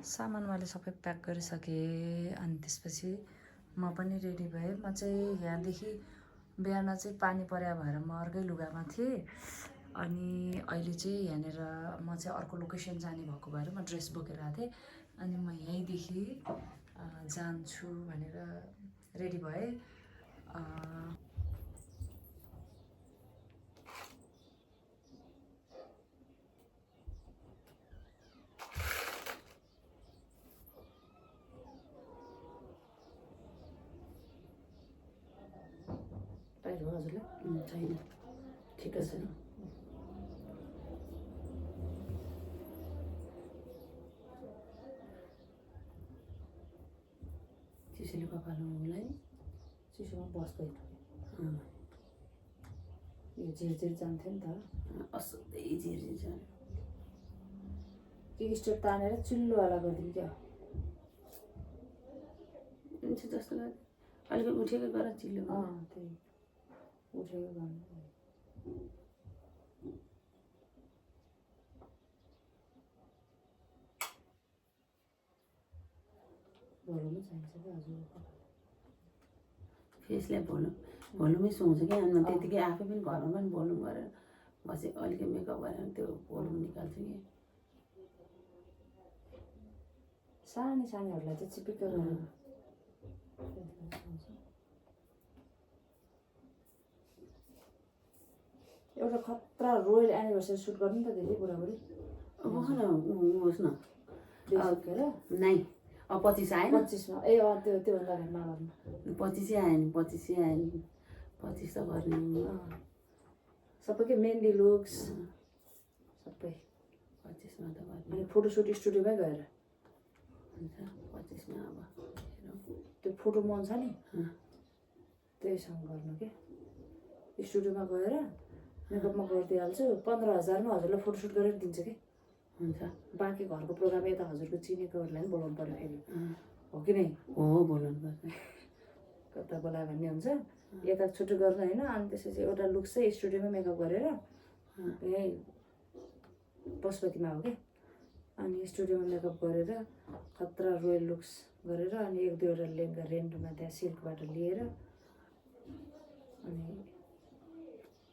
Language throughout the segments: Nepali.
सामान मैले सबै प्याक गरिसकेँ अनि त्यसपछि म पनि रेडी भएँ। म चाहिँ यहाँदेखि बिहान चाहिँ पानी पर्या भएर म अर्कै लुगामा थिएँ अनि अहिले चाहिँ यहाँनिर म चाहिँ अर्को लोकेसन जाने भएको भएर म ड्रेस बोकेर आएको थिएँ अनि म यहीँदेखि जान्छु भनेर रेडी भएँ। टाइट हो हजुरलाई? छैन, ठिकै छ। चिसोले कपालमा उसलाई चिसोमा बस्दै यो झिरझिर जान्थ्यो नि त, असाध्यै झिरझिर जाने। के स्टेप तानेर चिल्लोवाला गरिदिउँ क्या? हुन्छ जस्तो गर्यो अलिकति उठेको गर चिल्लो। त्यही उठेको गर्नु। भोलुमै चाहिन्छ क्या हजुरको? फेसलाई भोलुमै सुहाउँछ क्या। अनि त्यतिकै आफै पनि घरमा पनि भोलुम गरेर बसे अलिकति मेकअप गरेर त्यो भोलुम निकाल्छु कि। सानो सानोहरूलाई चाहिँ चिपिक्क गर्नु। एउटा खतरा रोयल एनिभर्सरी सुट गर्नु नि त दिदी बुढाबुढी। भन होस् न नै 25 आएन? 25मा त्योभन्दा घरमा गर्नु। 25 आयो नि, 25 आयो नि, 25 त गर्ने सबैकै मेहन्दी लुक्स सबै 25मा त गर्ने। अनि फोटोसुट स्टुडियोमै गएर हुन्छ 25मा अब त्यो फोटो मन छ नि त्यहीसँग गर्नु क्या। स्टुडियोमा गएर मेकअपमा गरिदिइहाल्छु। 15,000मा हजुरलाई फोटोसुट गरेर दिन्छ कि। हुन्छ। बाँकी घरको प्रोग्राम यता हजुरको चिनेकोहरूलाई पनि बोलाउनु पऱ्यो फेरि, हो कि नै? हो बोलाउनु पर्छ। कता बोलायो भन्ने हुन्छ। यता छुट्टी गर्नु होइन। अनि त्यसपछि एउटा लुक्स चाहिँ स्टुडियोमा मेकअप गरेर यहीँ पशुपतिमा हो क्या। अनि स्टुडियोमा मेकअप गरेर खतरा रोयल लुक्स गरेर अनि 1-2वटा लेहेङ्गा रेन्टमा त्यहाँ सिल्कबाट लिएर अनि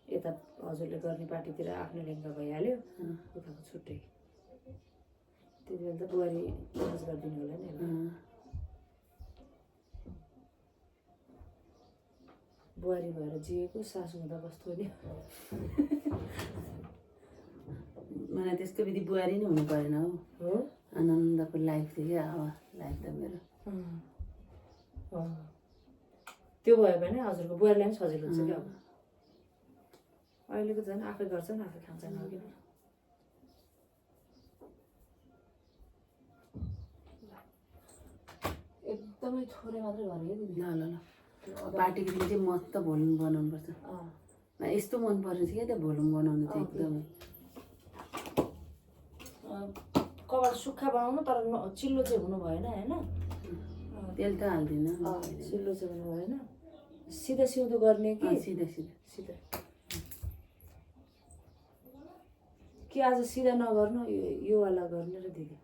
यता हजुरले गर्ने पार्टीतिर आफ्नो लेहेङ्गा भइहाल्यो। उताको छुट्टै त्यति बेला त बुहारी नाच गरिदिनु होला नि। बुहारी भएर जिएको सासु हुँदा कस्तो नि। मलाई त्यस्तो विधि बुहारी नै हुनु परेन हो। आनन्दको लाइफ थियो क्या अब लाइफ त मेरो। त्यो भयो भने हजुरको बुहारीलाई पनि सजिलो हुन्छ क्या। अब अहिलेको झन् आफै गर्छन् आफै खान्छन् हो कि। एकदमै थोरै मात्रै गरेँ है दिदी। ल ल ल पार्टीको दिन चाहिँ मस्त भोलुम बनाउनुपर्छ। यस्तो मन परेको थियो क्या त्यो भोलुम बनाउनु चाहिँ एकदमै। कपाल सुक्खा बनाउनु तर चिल्लो चाहिँ हुनु भएन होइन। तेल त हाल्दिनँ। चिल्लो चाहिँ हुनु भएन। सिधा सिउँदो गर्ने कि सिधा सिधा सिधा कि आज सिधा नगर्नु यो वाला गर्ने र दिदी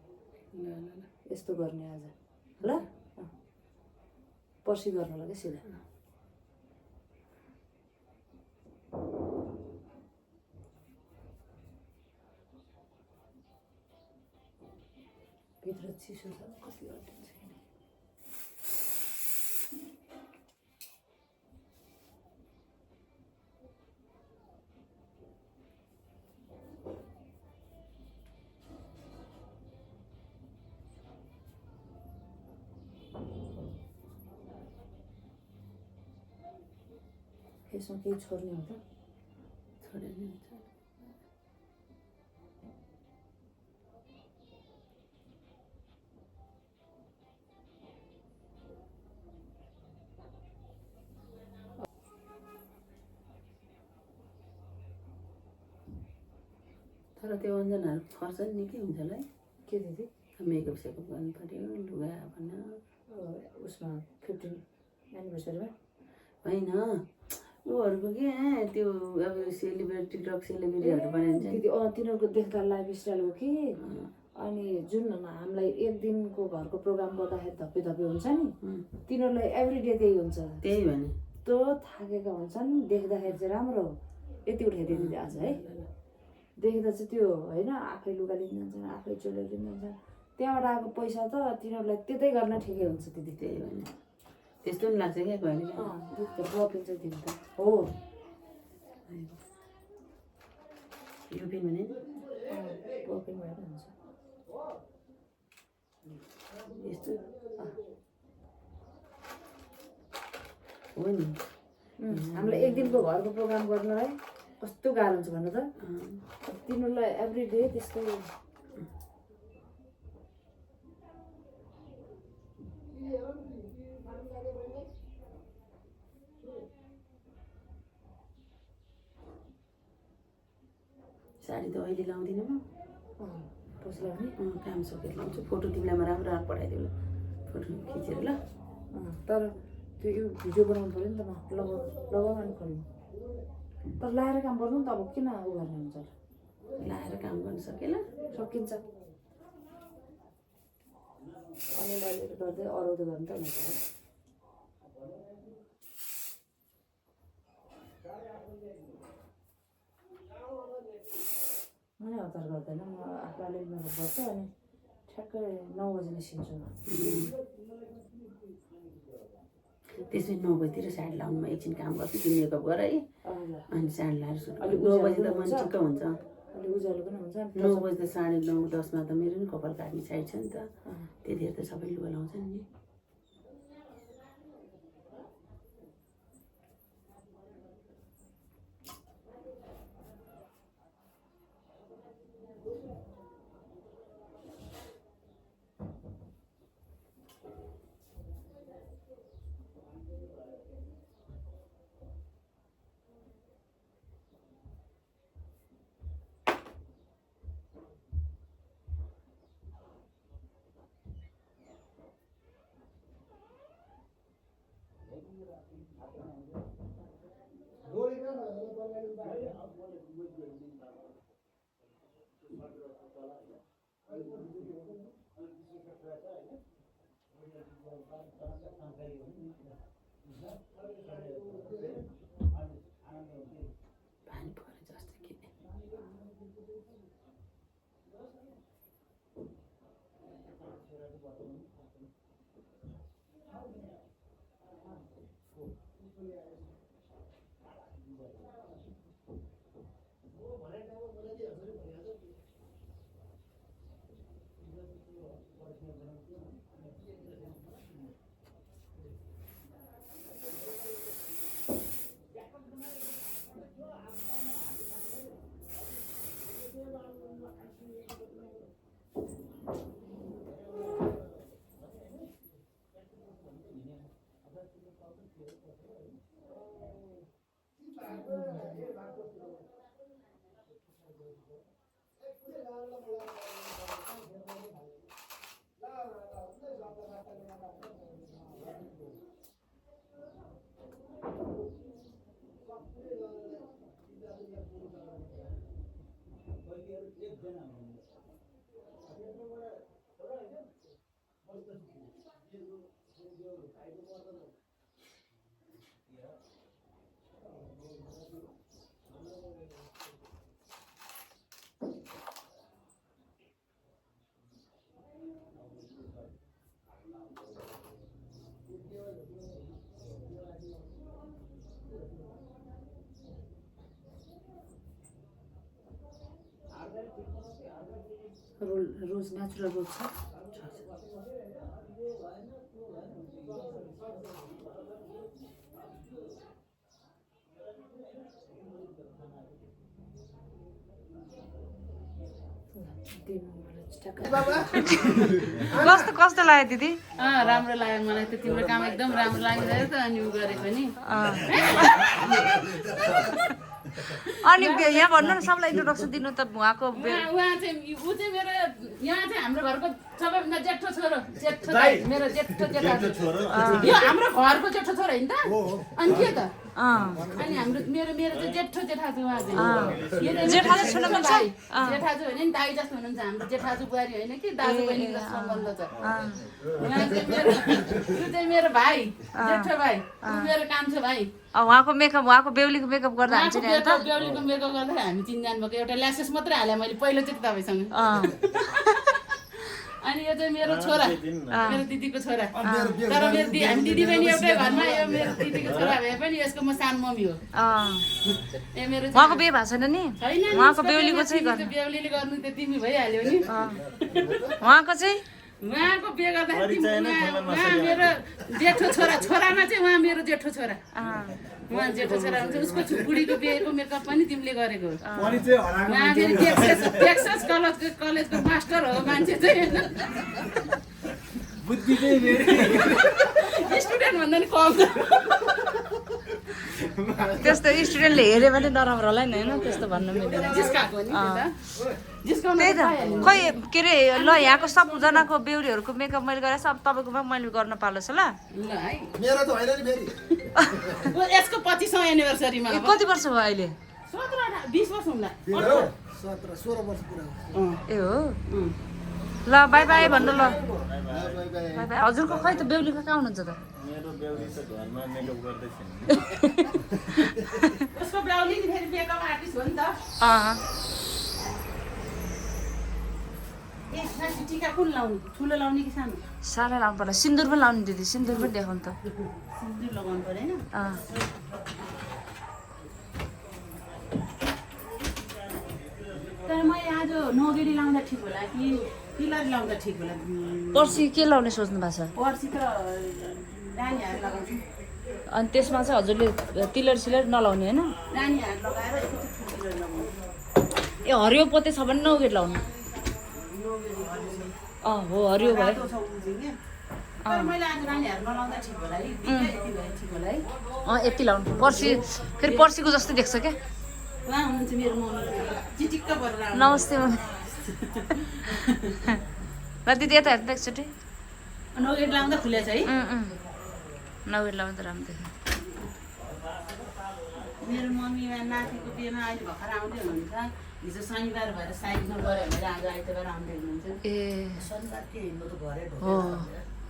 यस्तो गर्ने आज ल। पर्सि गर्नु होला क्या सिधा। भित्र चिसो छ कति अटेन्छ। यसमा केही छोड्ने हो त? छोडेर हुन्छ। तर त्यो अन्जनहरू खर्च नि निकै हुन्छ होला है। के दिदी? मेकअप सेकअप गर्नु पऱ्यो लुगा भन्न उसमा 15 एनिभर्सरीमा होइन उहरूको के त्यो अब सेलिब्रेटी टिकटक सेलिब्रेटीहरू बनाइन्छ दिदी। तिनीहरूको देख्दा लाइफ स्टाइल हो कि अनि जुन हामीलाई एक दिनको घरको प्रोग्राम गर्दाखेरि धप्पे धप्पे हुन्छ नि तिनीहरूलाई एभ्रिडे त्यही हुन्छ त्यही भने त्यो थाकेका हुन्छन् देख्दाखेरि चाहिँ राम्रो हो यति उठाइदियो दिदी आज है देख्दा चाहिँ त्यो होइन आफै लुगा लिन जान्छन् आफै ज्वेलरी लिन जान्छन् त्यहाँबाट आएको पैसा त तिनीहरूलाई त्यतै गर्न ठिकै हुन्छ दिदी त्यही भने त्यस्तो पनि लाग्छ क्या कहिले बपिन चाहिँ दिनु त हो यो पिन भने बपिन भएर हुन्छ यस्तो हो नि हामीलाई एक दिनको घरको प्रोग्राम गर्नलाई कस्तो गाह्रो हुन्छ भन्नु त तिनीहरूलाई एभ्रिडे त्यस्तो साडी त अहिले लाउँदिनँ म पछि लाउने काम सकेर लाउँछु फोटो तिमीलाई म राम्रो राम्रो पठाइदिउँ ल फोटो खिचेर ल तर त्यो यो भिडियो बनाउनु पऱ्यो नि त लगाउनु पर्यो तर लाएर काम गर्नु नि त अब किन उ गर्ने हुन्छ लाएर काम गर्न सकेन सकिन्छ अलिअलि गर्दै अराउँदै गर्नु त हुन्छ मैले हतार गर्दैन म आफूलाई अलिअलि मेकअप गर्छु अनि ठ्याक्कै 9 बजी निस्किन्छु त्यसै 9 बजीतिर साडी लाउनु म एकछिन काम गर्छु तिमी मेकअप गर है अनि साडी लाएर अलिक 9 बजी त मन ठिक्क हुन्छ अलिक उज्यालो पनि हुन्छ 9 बजी त 9:30 10मा त मेरो पनि कपाल काट्ने साइड छ नि त त्यतिखेर त सबै लुगा लाउँछन् नि पानी परे जस्तो के रोज नेचुरल रोज छ कस्तो कस्तो लाग्यो दिदी राम्रो लाग्यो मलाई त तिम्रो काम एकदम राम्रो लागिरहेको त अनि उ गरेको नि अनि यहाँ भन्नु न सबलाई इन्ट्रोडक्सन दिनु त उहाँको उहाँ चाहिँ ऊ चाहिँ मेरो यहाँ चाहिँ हाम्रो घरको सबैभन्दा जेठो छोरो जेठो दाइ मेरो जेठो जेठो छोरो यो हाम्रो घरको जेठो छोरो हैन त अनि के त अनि हाम्रो मेरो चाहिँ जेठो जेठाजु उहाँ चाहिँ जेठाजु छोरा पनि छ? जेठाजु होइन नि दाइ जस्तो हुनुहुन्छ हाम्रो जेठाजु बुहारी होइन कि दाजु बहिनीको जस्तो सम्बन्ध छ उहाँ चाहिँ मेरो त्यो चाहिँ मेरो भाइ जेठो भाइ ऊ मेरो कान्छो भाइ उहाँको मेकअप उहाँको बेहुलीको मेकअप गर्दा हुन्छ नि त बेहुलीको मेकअप गर्दा हामी चिनजान भएको एउटा ल्यासेस मात्रै हालेँ मैले पहिलोचोटि तपाईँसँग अनि यो चाहिँ मेरो छोरा मेरो दिदीको छोरा तर मेरो हामी दिदी बहिनी एउटै घरमा यो मेरो दिदीको छोरा भए पनि यसको म सानो मम्मी हो ए मेरो उहाँको बिहे भएको छैन नि छैन उहाँको बेहुलीको चाहिँ बेहुलीले गर्नु त तिमी भइहाल्यो नि उहाँको चाहिँ उहाँको बिहे गर्दाखेरि उहाँ मेरो जेठो छोरा छोरामा चाहिँ उहाँ मेरो जेठो छोरा उहाँ जेठो छोरा हुन्छ उसको बुढीको बिहेको मेकअप पनि तिमीले गरेको हो उहाँ फेरि टेक्सास कलेजको मास्टर हो मान्छे चाहिँ स्टुडेन्ट भन्दा नि कम त्यस्तो स्टुडेन्टले हेऱ्यो भने नराम्रो होला नि होइन त्यस्तो भन्नु मिल्दैन जिस्काएको नि त्यही त खै के अरे ल यहाँको सबजनाको बेहुलीहरूको मेकअप मैले गरेँ सब तपाईँकोमा मैले गर्न पालोस् ल है मेरो त होइन नि फेरि यसको 25औं एनिभर्सरीमा अब कति वर्ष भयो अहिले 17 20 वर्ष हुँला 17 16 वर्ष पुरा ए हो ल बाई बाई भन्नु ल बाई बाई हजुरको खै त बेहुलीको कहाँ हुनुहुन्छ त मेरो बेहुली त घरमा मेकअप गर्दै छैन उसको बेहुली नि फेरि मेकअप आर्टिस्ट हो नि त ए साथी टिका कुन लाउने ठुलो लाउने कि सानो साह्रै लाउनु पर्ला सिन्दुर पनि लाउनु दिदी सिन्दुर पनि देखाउनु त सिन्दुर लगाउनु पर्दैन तर मैले आज नोगेडी लाउँदा ठिक होला कि तिलर लाउँदा ठिक होला पर्सि के लाउने सोच्नु भएको छ पर्सि त नानीहरू लगाउँछु अनि त्यसमा चाहिँ हजुरले तिलर सिलर नलाउने होइन नानीहरू लगाएर एकैचोटि ठुलो लगाउनु ए हरियो पोते छ भने नौगेट लाउनु हो हरियो भयो रातो छ उ चाहिँ के तर मैले आज नानीहरू नलाउँदा ठिक होला है यति भए ठिक होला है यति लाउनु पर्सि फेरि पर्सिको जस्तो देख्छ क्या उहाँ हुनुहुन्छ मेरो मम्मी चिटिक्क परेर आउनु नमस्ते मम्मी ल दिदी यता हेर्नु त एकचोटि नोगेट लाउँदा खुलेछ है नौगेट लाउँदा राम्रो देख्छ मेरो मम्मी नातिको बिहेमा अहिले भर्खर आउँदै हुनुहुन्छ हिजो शनिबार भएर साइड नगऱ्यो भनेर आज आइतबार आउँदै हुनुहुन्छ ए हो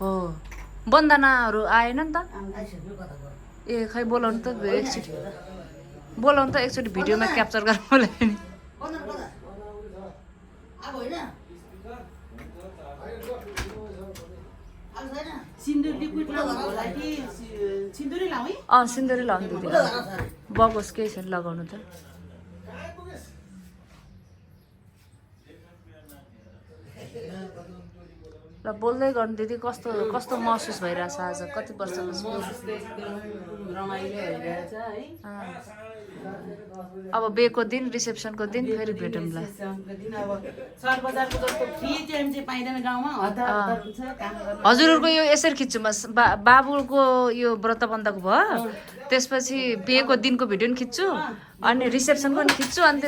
हो वन्दनाहरू आएन नि त ए खै बोलाउनु त एकचोटि बोलाउनु त एकचोटि भिडियोमा क्याप्चर गरेर बोलायो नि सिन्दुर लिक्विड लाउनु होला कि सिन्दुरै लाउँ है सिन्दुरै लाउनु दिदी बगोस् केही छैन लगाउनु त ल बोल्दै गर्नु दिदी कस्तो कस्तो महसुस भइरहेछ आज कति वर्षपछि रमाइलो भइरहेछ है अब बिहेको दिन रिसेप्सनको दिन फेरि भेटौँला दिन अब सहर बजारको जस्तो फ्री टाइम चाहिँ पाइँदैन गाउँमा हतार हतार हुन्छ काम गर्नु हजुरहरूको यो यसरी खिच्छु म बाबुको यो व्रतबन्धको भयो त्यसपछि बिहेको दिनको भिडियो पनि खिच्छु अनि रिसेप्सनको पनि खिच्छु अनि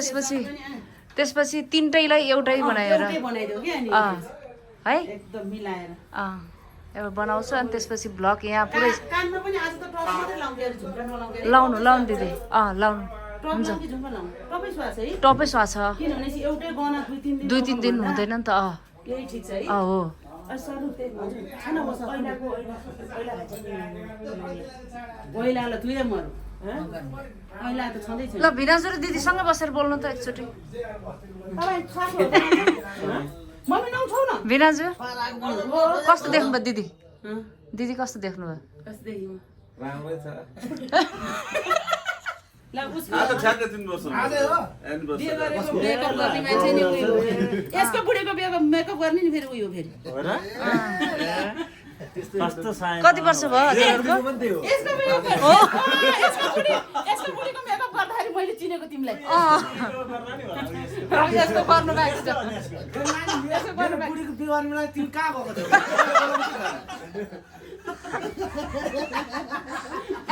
त्यसपछि तिनटैलाई एउटै बनाएर एउटै बनाइदेऊ के अनि है एकदम मिलाएर एउटा बनाउँछु अनि त्यसपछि भ्लग यहाँ पुरै कानमा पनि आज त टप मात्रै लाउँदै अरे झुम्का नलाउँदै अरे लाउनु दिदी लाउनु टप लाउँ कि झुम्का लाउँ टपै सुहा छ है टपै सुहा छ किनभने एउटै गहना 2-3 दिन हुँदैन नि त यही ठिक छ है हो सरू त्यही छैन बस पहिला तुई मरु पहिला त छँदैछ ल भिनाजु र दिदीसँगै बसेर बोल्नु त एकचोटि मम्मी नउछौ न भिनाजु कस्तो देख्नुभयो दिदी दिदी कस्तो देख्नुभयो राम्रै छ ल उसको आज 3 वर्ष आजै हो बिहे गरेको मेकअप गर्ने मान्छे नि उयो हो यसको बुढीको बिहेको मेकअप गर्ने नि फेरि उयो फेरि हो र कस्तो साइन कति वर्ष भयो हजुरहरूको यसको मेकअप हो यसको बुढीको मेकअप गर्दाखेरि मैले चिनेको तिमीलाई यसको गर्नु भएको छ यसको गर्नु भएको बुढीको बिहारमा तिमी कहाँ गएको थियौ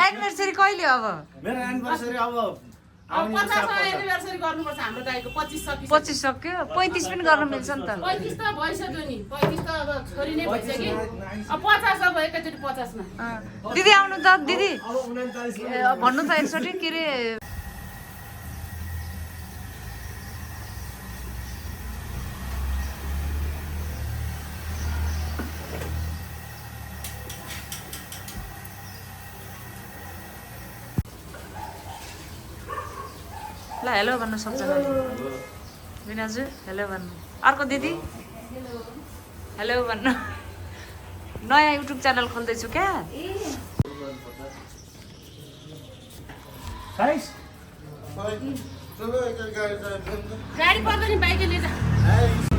एनिभर्सरी कहिले अब मेरो एनिभर्सरी अब अब 50 एनिभर्सरी गर्नुपर्छ हाम्रो दाइको 25 सकिसक्यो 25 सक्यो 35 पनि गर्न मिल्छ नि त 35 त भइसक्यो नि 35 त अब छोरी नै भइसक्यो अब 50 अब एकैचोटि 50 मा दिदी आउनु त दिदी अब 39 भन्नु त एकचोटि के अरे ल हेलो भन्नु सबजनाले बिनाजु हेलो भन्नु अर्को दिदी हेलो भन्नु नयाँ युट्युब च्यानल खोल्दैछु क्या गाडी पर्दैन बाइक लिएर